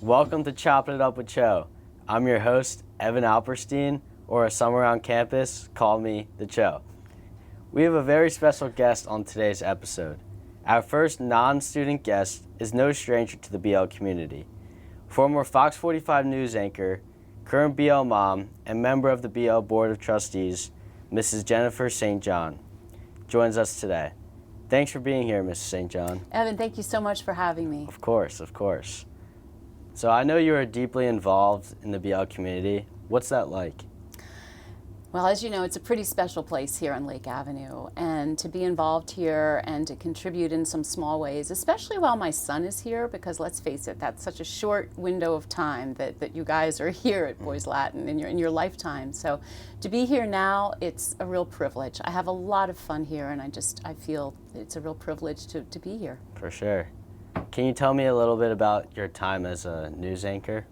Welcome to Chopping It Up with Cho. I'm your host, Evan Alperstein, or some around campus call me the Cho. We have a very special guest on today's episode. Our first non-student guest is no stranger to the BL community. Former Fox 45 news anchor, current BL mom, and member of the BL Board of Trustees, Mrs. Jennifer St. John, joins us today. Thanks for being here, Mrs. St. John. Evan, thank you so much for having me. Of course, of course. So I know you are deeply involved in the BL community. What's that like? Well, as you know, it's a pretty special place here on Lake Avenue, and to be involved here and to contribute in some small ways, especially while my son is here, because let's face it, that's such a short window of time that you guys are here at Boys Latin in your lifetime. So to be here now, it's a real privilege. I have a lot of fun here, and I feel it's a real privilege to be here. For sure. Can you tell me a little bit about your time as a news anchor?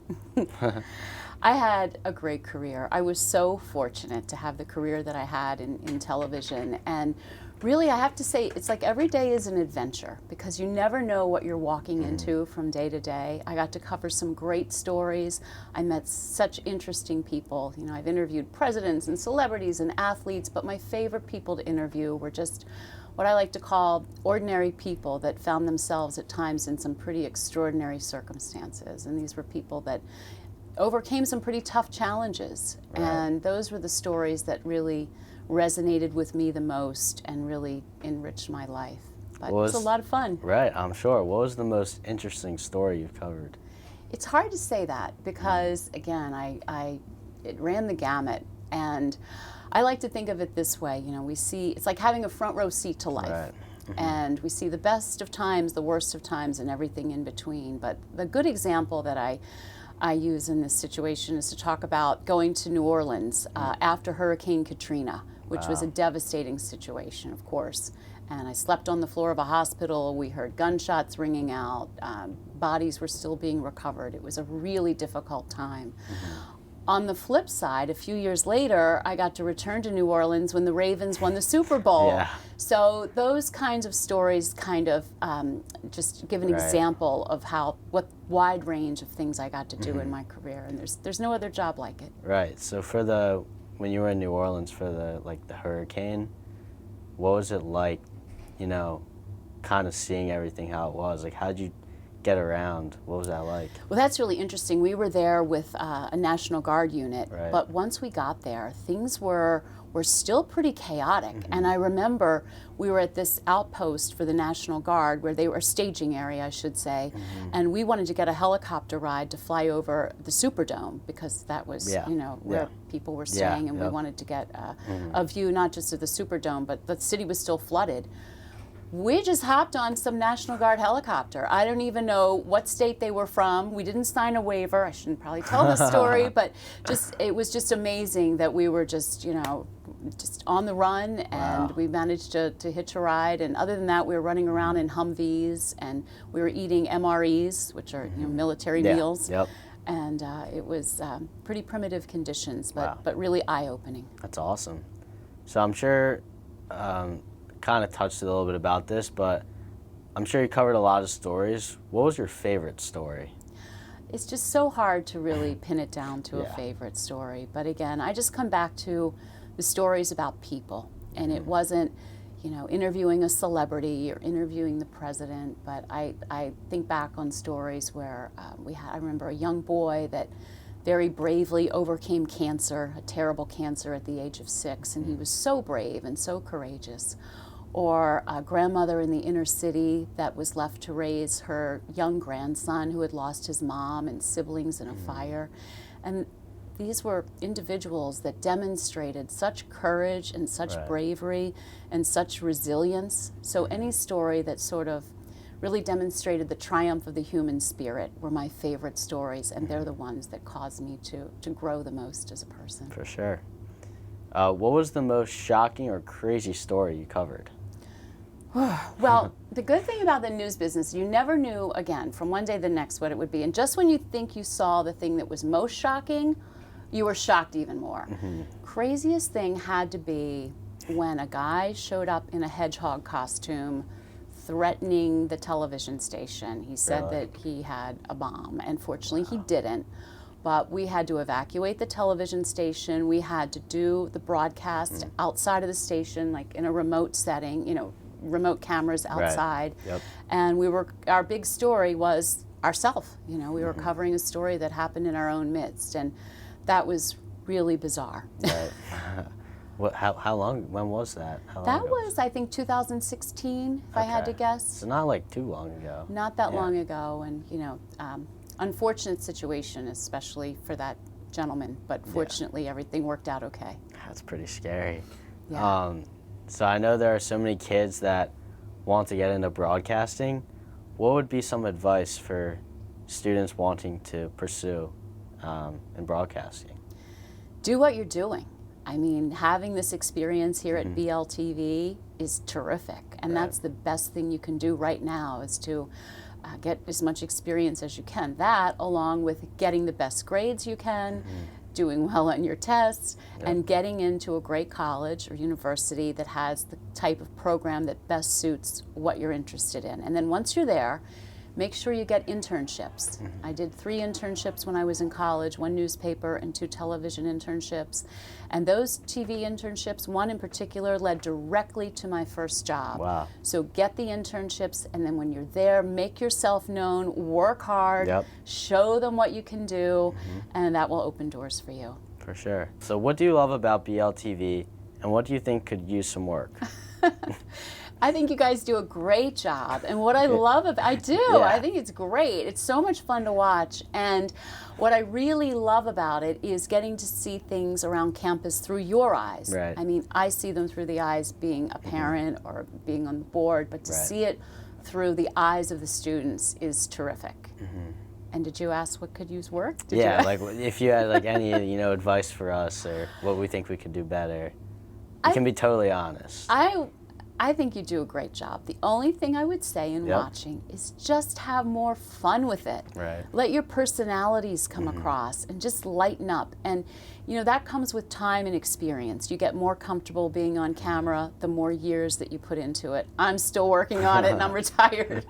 I had a great career. I was so fortunate to have the career that I had in television. And really, I have to say, it's like every day is an adventure because you never know what you're walking into from day to day. I got to cover some great stories. I met such interesting people. You know, I've interviewed presidents and celebrities and athletes, but my favorite people to interview were just what I like to call ordinary people that found themselves at times in some pretty extraordinary circumstances. And these were people that overcame some pretty tough challenges. Right. And those were the stories that really resonated with me the most and really enriched my life. But it was a lot of fun. Right, I'm sure. What was the most interesting story you've covered? It's hard to say that because, again, it ran the gamut. And I like to think of it this way, you know, it's like having a front row seat to life. Right. Mm-hmm. And we see the best of times, the worst of times, and everything in between. But the good example that I use in this situation is to talk about going to New Orleans after Hurricane Katrina, which was a devastating situation, of course. And I slept on the floor of a hospital. We heard gunshots ringing out. Bodies were still being recovered. It was a really difficult time. Mm-hmm. On the flip side, a few years later, I got to return to New Orleans when the Ravens won the Super Bowl. Yeah. So those kinds of stories kind of just give an example of what wide range of things I got to do in my career, and there's no other job like it. Right. So when you were in New Orleans for the hurricane, what was it like, you know, kind of seeing everything how it was? Like, how'd you get around? What was that like? Well, that's really interesting. We were there with a National Guard unit, right. But once we got there, things were still pretty chaotic. Mm-hmm. And I remember we were at this outpost for the National Guard, where they were a staging area, I should say, and we wanted to get a helicopter ride to fly over the Superdome because that was, you know, where people were staying, and we wanted to get a view not just of the Superdome, but the city was still flooded. We just hopped on some National Guard helicopter. I don't even know what state they were from. We didn't sign a waiver. I shouldn't probably tell the story, but it was just amazing that we were just on the run, and we managed to hitch a ride. And other than that, we were running around in Humvees, and we were eating MREs, which are military meals. Yep. And it was pretty primitive conditions, but really eye-opening. That's awesome. So I'm sure. Kind of touched a little bit about this, but I'm sure you covered a lot of stories. What was your favorite story? It's just so hard to really pin it down to a favorite story. But again, I just come back to the stories about people. And it wasn't, you know, interviewing a celebrity or interviewing the president, but I think back on stories where I remember a young boy that very bravely overcame cancer, a terrible cancer at the age of 6, and he was so brave and so courageous. Or a grandmother in the inner city that was left to raise her young grandson who had lost his mom and siblings in a fire. And these were individuals that demonstrated such courage and such bravery and such resilience. So any story that sort of really demonstrated the triumph of the human spirit were my favorite stories, and they're the ones that caused me to grow the most as a person. For sure. What was the most shocking or crazy story you covered? Well, the good thing about the news business, you never knew, again, from one day to the next what it would be. And just when you think you saw the thing that was most shocking, you were shocked even more. Mm-hmm. Craziest thing had to be when a guy showed up in a hedgehog costume threatening the television station. He said Really? that he had a bomb, and fortunately he didn't. But we had to evacuate the television station. We had to do the broadcast outside of the station, like in a remote setting, remote cameras outside. Right. Yep. And our big story was ourself. We were covering a story that happened in our own midst, and that was really bizarre. Right. How long? When was that? How long That ago? was, I think, 2016, if I had to Okay. guess. So not like too long ago. Not that Yeah. long ago, and unfortunate situation, especially for that gentleman. But fortunately, everything worked out okay. That's pretty scary. Yeah. So I know there are so many kids that want to get into broadcasting. What would be some advice for students wanting to pursue in broadcasting? Do what you're doing. I mean, having this experience here at BLTV is terrific, and that's the best thing you can do right now, is to get as much experience as you can. That, along with getting the best grades you can, doing well on your tests, and getting into a great college or university that has the type of program that best suits what you're interested in. And then once you're there, make sure you get internships. I did 3 internships when I was in college, 1 newspaper and 2 television internships. And those TV internships, one in particular, led directly to my first job. Wow. So get the internships, and then when you're there, make yourself known, work hard, show them what you can do, and that will open doors for you. For sure. So what do you love about BLTV, and what do you think could use some work? I think you guys do a great job, and what I love about I think it's great. It's so much fun to watch, and what I really love about it is getting to see things around campus through your eyes. Right. I mean, I see them through the eyes being a parent or being on the board, but to see it through the eyes of the students is terrific. And did you ask what could use work? Like if you had like any advice for us or what we think we could do better, you can be totally honest. I think you do a great job. The only thing I would say in watching is just have more fun with it. Right. Let your personalities come across and just lighten up. And that comes with time and experience. You get more comfortable being on camera the more years that you put into it. I'm still working on it and I'm retired.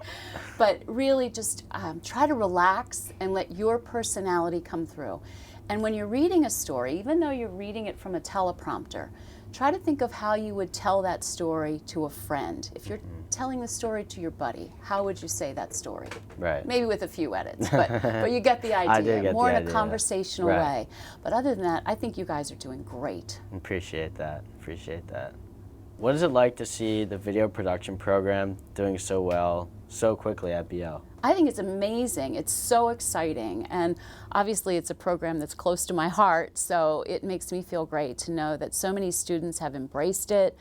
But really just try to relax and let your personality come through. And when you're reading a story, even though you're reading it from a teleprompter, try to think of how you would tell that story to a friend. If you're telling the story to your buddy, how would you say that story? Right. Maybe with a few edits, but you get the idea. I do get more the in idea. a conversational way. But other than that, I think you guys are doing great. Appreciate that. What is it like to see the video production program doing so well so quickly at BL? I think it's amazing. It's so exciting. And obviously it's a program that's close to my heart, so it makes me feel great to know that so many students have embraced it.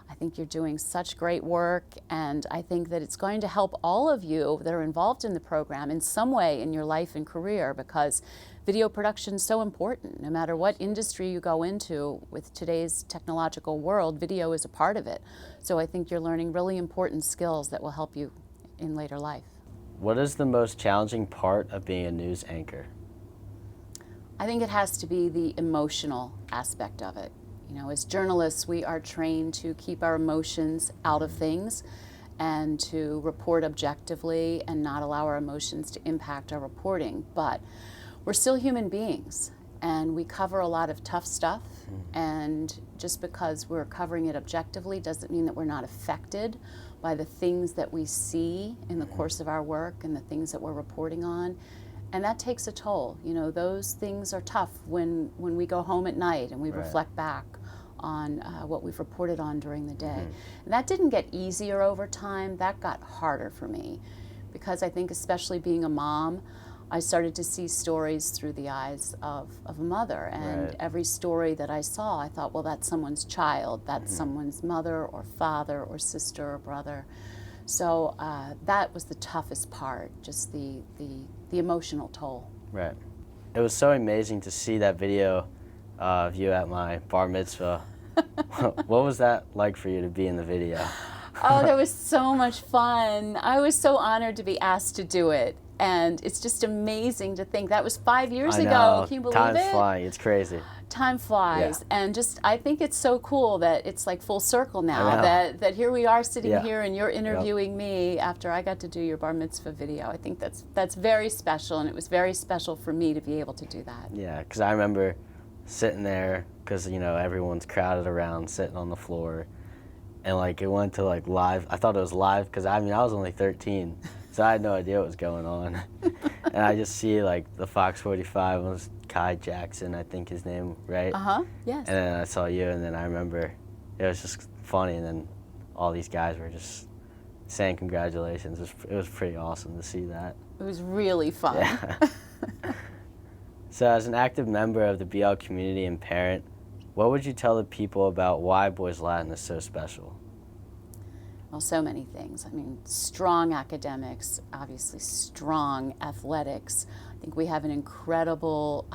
I think you're doing such great work, and I think that it's going to help all of you that are involved in the program in some way in your life and career, because video production is so important. No matter what industry you go into with today's technological world, video is a part of it. So I think you're learning really important skills that will help you in later life. What is the most challenging part of being a news anchor? I think it has to be the emotional aspect of it. As journalists, we are trained to keep our emotions out of things and to report objectively and not allow our emotions to impact our reporting. But we're still human beings, and we cover a lot of tough stuff, and just because we're covering it objectively doesn't mean that we're not affected by the things that we see in the course of our work and the things that we're reporting on. And that takes a toll. Those things are tough when we go home at night and we reflect back on what we've reported on during the day. And that didn't get easier over time. That got harder for me, because I think, especially being a mom, I started to see stories through the eyes of a mother. And every story that I saw, I thought, well, that's someone's child. That's someone's mother or father or sister or brother. So that was the toughest part, just the emotional toll. Right. It was so amazing to see that video of you at my bar mitzvah. What was that like for you to be in the video? Oh, that was so much fun. I was so honored to be asked to do it. And it's just amazing to think that was 5 years ago. Can you believe it? Time's flying. It's crazy. time flies, and just I think it's so cool that it's like full circle now. I know. That here we are sitting Yeah. here, and you're interviewing me after I got to do your bar mitzvah video. I think that's very special, and it was very special for me to be able to do that. Yeah, because I remember sitting there, because everyone's crowded around, sitting on the floor, and like it went to like live. I thought it was live because I was only 13, so I had no idea what was going on. And I just see like the Fox 45 was Kai Jackson, I think his name, right? Yes. And then I saw you, and then I remember it was just funny, and then all these guys were just saying congratulations. It was pretty awesome to see that. It was really fun. Yeah. So as an active member of the BL community and parent, what would you tell the people about why Boys Latin is so special? Well, so many things. I mean, strong academics, obviously strong athletics. I think we have an incredible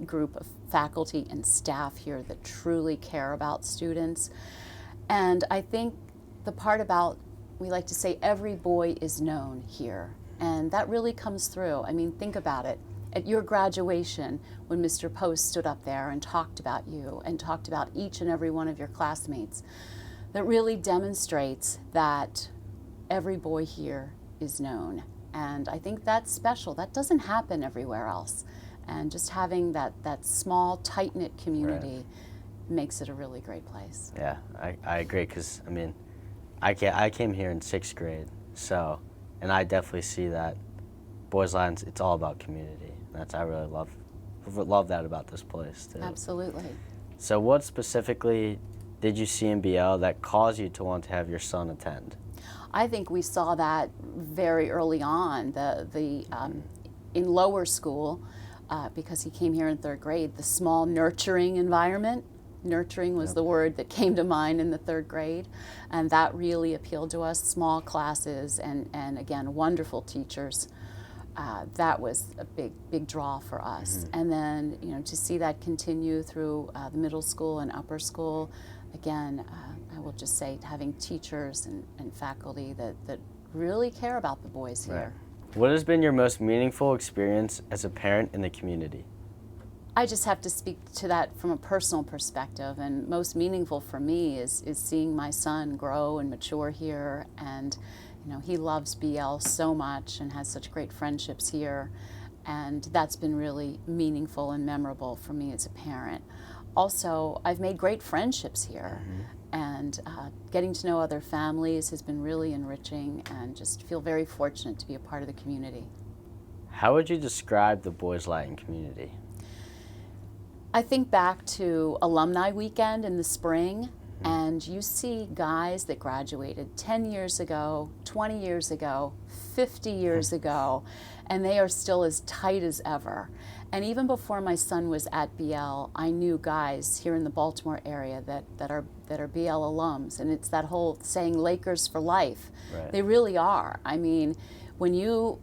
group of faculty and staff here that truly care about students. And I think the part about, we like to say, every boy is known here. And that really comes through. I mean, think about it. At your graduation, when Mr. Post stood up there and talked about you and talked about each and every one of your classmates, that really demonstrates that every boy here is known. And I think that's special. That doesn't happen everywhere else. And just having that small, tight-knit community makes it a really great place. Yeah, I agree, because, I mean, I came here in 6th grade, so, and I definitely see that Boys Latin, it's all about community. I really love that about this place, too. Absolutely. So what specifically did you see in BL that caused you to want to have your son attend? I think we saw that very early on. In lower school, because he came here in 3rd grade, the small nurturing environment. Nurturing was the word that came to mind in the 3rd grade, and that really appealed to us. Small classes and again, wonderful teachers. That was a big draw for us. And then, to see that continue through the middle school and upper school, again, I will just say having teachers and faculty that really care about the boys here. Right. What has been your most meaningful experience as a parent in the community? I just have to speak to that from a personal perspective, and most meaningful for me is seeing my son grow and mature here, and he loves BL so much and has such great friendships here, and that's been really meaningful and memorable for me as a parent. Also, I've made great friendships here, and getting to know other families has been really enriching, and just feel very fortunate to be a part of the community. How would you describe the Boys Latin community? I think back to Alumni Weekend in the spring, and you see guys that graduated 10 years ago, 20 years ago, 50 years ago, and they are still as tight as ever. And even before my son was at BL, I knew guys here in the Baltimore area that are BL alums, and it's that whole saying, Lakers for life. Right. They really are. I mean, when you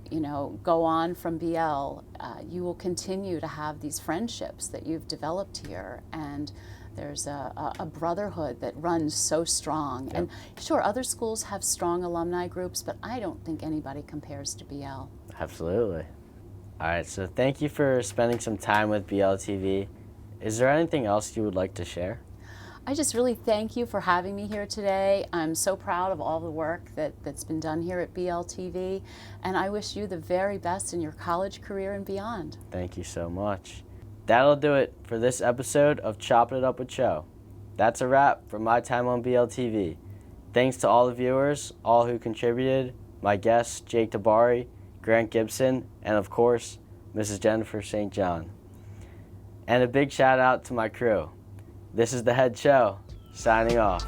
go on from BL, you will continue to have these friendships that you've developed here, and there's a brotherhood that runs so strong. Yep. And sure, other schools have strong alumni groups, but I don't think anybody compares to BL. Absolutely. All right, so thank you for spending some time with BL TV. Is there anything else you would like to share? I just really thank you for having me here today. I'm so proud of all the work that's been done here at BL TV, and I wish you the very best in your college career and beyond. Thank you so much. That'll do it for this episode of Chopping It Up with Cho. That's a wrap for my time on BL TV. Thanks to all the viewers, all who contributed, my guests, Jake Tabari, Grant Gibson, and of course, Mrs. Jennifer St. John. And a big shout out to my crew. This is the Head Cho, signing off.